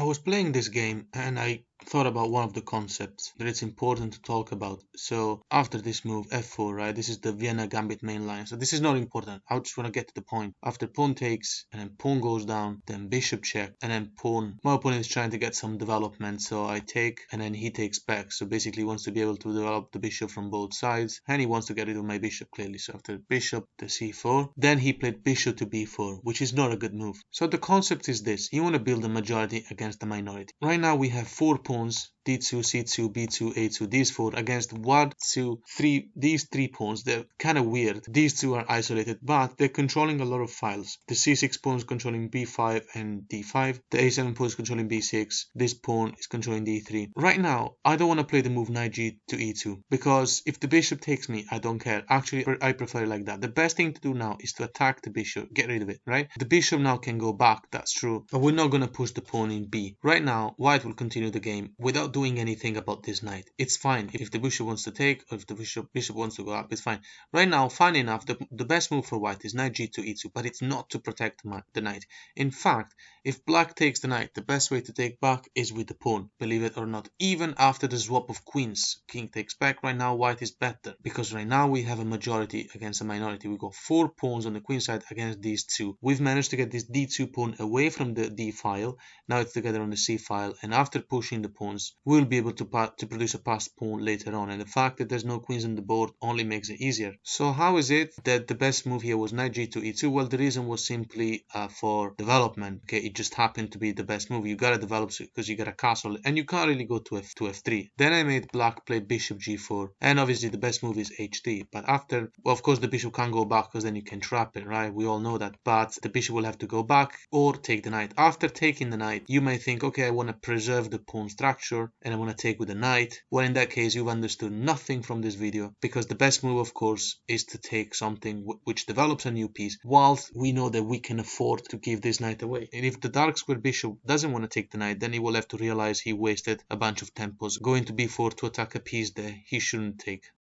I was playing this game and I thought about one of the concepts that it's important to talk about. So after this move f4, right, this is the Vienna Gambit main line, so this is not important. I just want to get to the point. After pawn takes and then pawn goes down, then bishop check, and then pawn, my opponent is trying to get some development, so I take and then he takes back. So basically he wants to be able to develop the bishop from both sides and he wants to get rid of my bishop clearly. So after bishop to c4, then he played bishop to b4, which is not a good move. So the concept is this: you want to build a majority against the minority. Right now we have 4 pawns, d2, c2, b2, a2, these 4 against 1, 2, 3, these 3 pawns. They're kind of weird. These 2 are isolated, but they're controlling a lot of files. The c6 pawn is controlling b5 and d5. The a7 pawn is controlling b6. This pawn is controlling d3. Right now, I don't want to play the move knight g to e2, because if the bishop takes me, I don't care. Actually, I prefer it like that. The best thing to do now is to attack the bishop, get rid of it, right? The bishop now can go back, that's true, but we're not going to push the pawn in b. Right now, white will continue the game without doing anything about this knight. It's fine if the bishop wants to take, or if the bishop wants to go up, it's fine. Right now, fine enough, the best move for white is knight g to e2, but it's not to protect the knight. In fact, if black takes the knight, the best way to take back is with the pawn, believe it or not. Even after the swap of queens, king takes back, right now white is better, because right now we have a majority against a minority. We got 4 pawns on the queen side against these 2. We've managed to get this d2 pawn away from the d file. Now it's together on the c file, and after pushing the pawns, we'll be able to produce a passed pawn later on, and the fact that there's no queens on the board only makes it easier. So how is it that the best move here was knight g to e2? Well, the reason was simply for development. Okay, it just happened to be the best move. You gotta develop because you got a castle, and you can't really go to f3. Then I made black play bishop g4, and obviously the best move is h3. But after, well, of course the bishop can't go back because then you can trap it, right? We all know that. But the bishop will have to go back or take the knight. After taking the knight, you may think, okay, I want to preserve the pawn structure and I want to take with the knight. Well, in that case, you've understood nothing from this video, because the best move, of course, is to take something which develops a new piece, whilst we know that we can afford to give this knight away. And if the dark square bishop doesn't want to take the knight, then he will have to realize he wasted a bunch of tempos going to b4 to attack a piece that he shouldn't take.